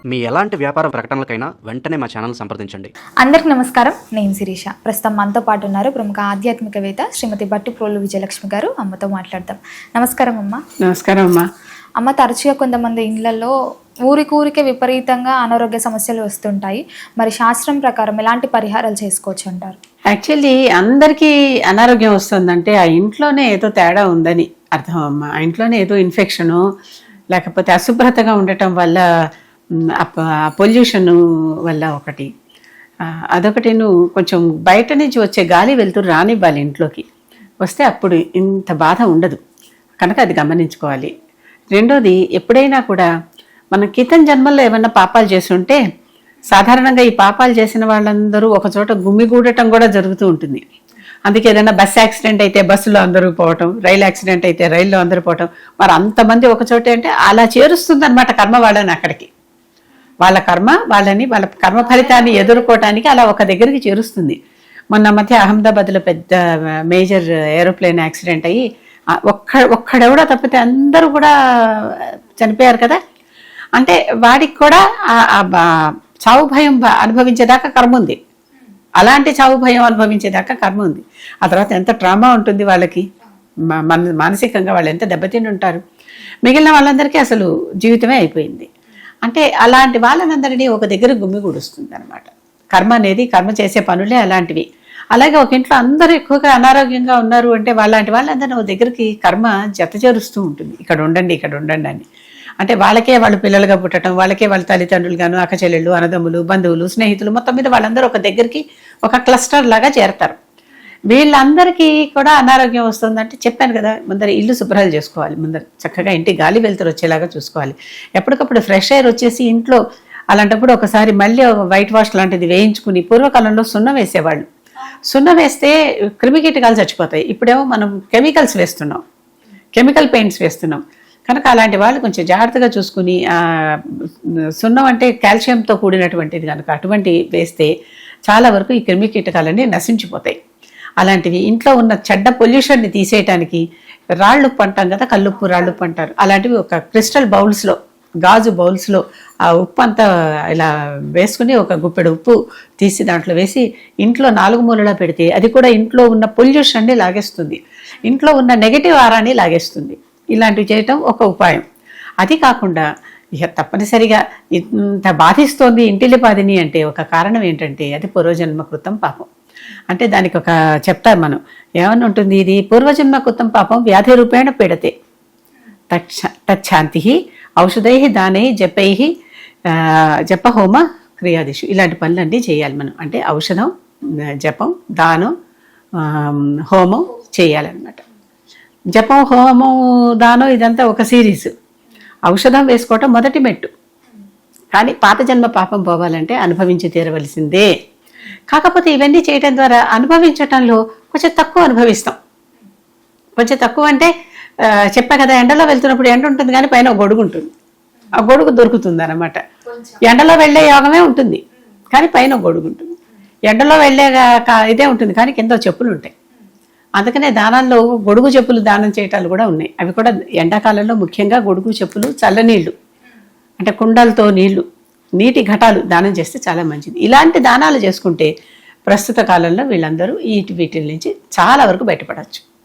మీ ఎలాంటి వ్యాపార ప్రకటనలకైనా వెంటనే మా ఛానల్ సంప్రదించండి. అందరికి నమస్కారం. నేను శిరీష. ప్రస్తుతం మనతో పాటు ఉన్నారు ప్రముఖ ఆధ్యాత్మికవేత్త శ్రీమతి బట్టి ప్రోలు విజయలక్ష్మి గారు. అమ్మతో మాట్లాడదాం. నమస్కారం అమ్మ. నమస్కారం అమ్మా. అమ్మ, తరచుగా కొంతమంది ఇళ్లలో ఊరికే విపరీతంగా అనారోగ్య సమస్యలు వస్తుంటాయి. మరి శాస్త్రం ప్రకారం ఎలాంటి పరిహారాలు చేసుకోవచ్చు అంటారు? యాక్చువల్లీ అందరికీ అనారోగ్యం వస్తుందంటే ఆ ఇంట్లోనే ఏదో తేడా ఉందని అర్థం అమ్మా. ఆ ఇంట్లోనే ఏదో ఇన్ఫెక్షను లేకపోతే అశుభ్రతగా ఉండటం వల్ల, పొల్యూషన్ వల్ల ఒకటి, అదొకటి. నువ్వు కొంచెం బయట నుంచి వచ్చే గాలి వెళ్తూ రానివ్వాలి ఇంట్లోకి. వస్తే అప్పుడు ఇంత బాధ ఉండదు కనుక అది గమనించుకోవాలి. రెండోది, ఎప్పుడైనా కూడా మనం క్రితం జన్మల్లో ఏమన్నా పాపాలు చేసి ఉంటే సాధారణంగా ఈ పాపాలు చేసిన వాళ్ళందరూ ఒక చోట గుమిగూడటం కూడా జరుగుతూ ఉంటుంది. అందుకే ఏదైనా బస్ యాక్సిడెంట్ అయితే బస్సులో అందరూ పోవటం, రైలు యాక్సిడెంట్ అయితే రైల్లో అందరూ పోవటం, మరి అంతమంది ఒక చోటే అంటే అలా చేరుస్తుంది అనమాట కర్మ వాళ్ళని అక్కడికి. వాళ్ళ కర్మ వాళ్ళని, వాళ్ళ కర్మ ఫలితాన్ని ఎదుర్కోవటానికి అలా ఒక దగ్గరికి చేరుస్తుంది. మొన్న మధ్య అహ్మదాబాద్లో పెద్ద మేజర్ ఏరోప్లేన్ యాక్సిడెంట్ అయ్యి ఒక్కడెవడో తప్పితే అందరూ కూడా చనిపోయారు కదా. అంటే వాడికి కూడా చావు భయం అనుభవించేదాకా కర్మ ఉంది. అలాంటి చావు భయం అనుభవించేదాకా కర్మ ఉంది. ఆ తర్వాత ఎంత ట్రామా ఉంటుంది వాళ్ళకి, మానసికంగా వాళ్ళు ఎంత దెబ్బతిని ఉంటారు. మిగిలిన వాళ్ళందరికీ అసలు జీవితమే అయిపోయింది. అంటే అలాంటి వాళ్ళనందరినీ ఒక దగ్గర గుమిగూడుస్తుంది అనమాట కర్మ అనేది. కర్మ చేసే పనులే అలాంటివి. అలాగే ఒక ఇంట్లో అందరూ ఎక్కువగా అనారోగ్యంగా ఉన్నారు అంటే వాళ్ళందరినీ ఒక దగ్గరికి కర్మ జత చేరుస్తూ ఉంటుంది. ఇక్కడ ఉండండి, ఇక్కడ ఉండండి అని. అంటే వాళ్ళకే వాళ్ళు పిల్లలుగా పుట్టడం, వాళ్ళకే వాళ్ళ తల్లిదండ్రులుగాను, అక్కచెల్లెళ్ళు, అన్నదమ్ములు, బంధువులు, స్నేహితులు, మొత్తం మీద వాళ్ళందరూ ఒక దగ్గరికి ఒక క్లస్టర్ లాగా చేరతారు. వీళ్ళందరికీ కూడా అనారోగ్యం వస్తుందంటే చెప్పాను కదా, ముందర ఇల్లు శుభ్రాలు చేసుకోవాలి. ముందర చక్కగా ఇంటి గాలి వెలుతురు వచ్చేలాగా చూసుకోవాలి. ఎప్పటికప్పుడు ఫ్రెష్ ఎయిర్ వచ్చేసి ఇంట్లో అలాంటప్పుడు ఒకసారి మళ్ళీ వైట్ వాష్ లాంటిది వేయించుకుని, పూర్వకాలంలో సున్నం వేసేవాళ్ళు. సున్నం వేస్తే క్రిమికీటకాలు చచ్చిపోతాయి. ఇప్పుడేమో మనం కెమికల్స్ వేస్తున్నాం, కెమికల్ పెయింట్స్ వేస్తున్నాం. కనుక అలాంటి వాళ్ళు కొంచెం జాగ్రత్తగా చూసుకుని, సున్నం అంటే కాల్షియంతో కూడినటువంటిది కనుక అటువంటి వేస్తే చాలా వరకు ఈ క్రిమికీటకాలన్నీ నశించిపోతాయి. అలాంటివి ఇంట్లో ఉన్న చెడ్డ పొల్యూషన్ని తీసేయటానికి రాళ్ళుప్పు అంటాం కదా, కల్లుప్పు, రాళ్ళుప్పు అంటారు. అలాంటివి ఒక క్రిస్టల్ బౌల్స్లో, గాజు బౌల్స్లో ఆ ఉప్పు అంతా ఇలా వేసుకుని ఒక గుప్పెడు ఉప్పు తీసి దాంట్లో వేసి ఇంట్లో 4 మూలలా పెడితే అది కూడా ఇంట్లో ఉన్న పొల్యూషన్ని లాగేస్తుంది, ఇంట్లో ఉన్న నెగటివ్ ఆరాన్ని లాగేస్తుంది. ఇలాంటివి చేయటం ఒక ఉపాయం. అది కాకుండా ఇక తప్పనిసరిగా ఇంత బాధిస్తోంది ఇంటిల్లిపాదిని అంటే ఒక కారణం ఏంటంటే అది పూర్వజన్మ కృతం పాపం. అంటే దానికి ఒక చెప్తారు మనం, ఏమని ఉంటుంది, ఇది పూర్వజన్మ కృతం పాపం వ్యాధి రూపేణ పీడతే తచ్చాంతి ఔషధై దానై జపై జపహోమ క్రియాదిషు. ఇలాంటి పనులన్నీ చేయాలి మనం. అంటే ఔషధం, జపం, దానం, హోమం చేయాలన్నమాట. జపం, హోమం, దానం ఇదంతా ఒక సిరీస్. ఔషధం వేసుకోవటం మొదటి మెట్టు. కానీ పాత జన్మ పాపం పోవాలంటే అనుభవించి తీరవలసిందే. కాకపోతే ఇవన్నీ చేయటం ద్వారా అనుభవించటంలో కొంచెం తక్కువ అనుభవిస్తాం. కొంచెం తక్కువ అంటే చెప్పా కదా, ఎండలో వెళ్తున్నప్పుడు ఎండ ఉంటుంది కానీ పైన గొడుగు ఉంటుంది. ఆ గొడుగు దొరుకుతుంది అనమాట. ఎండలో వెళ్ళే యోగమే ఉంటుంది కానీ పైన గొడుగు ఉంటుంది. ఎండలో వెళ్ళే ఇదే ఉంటుంది కానీ కింద చెప్పులు ఉంటాయి. అందుకనే దానాల్లో గొడుగు చెప్పులు దానం చేయటాలు కూడా ఉన్నాయి. అవి కూడా ఎండాకాలంలో ముఖ్యంగా గొడుగు చెప్పులు, చల్లనీళ్ళు అంటే కుండలతో నీటి ఘటాలు దానం చేస్తే చాలా మంచిది. ఇలాంటి దానాలు చేసుకుంటే ప్రస్తుత కాలంలో వీళ్ళందరూ వీటి నుంచి చాలా వరకు బయటపడవచ్చు.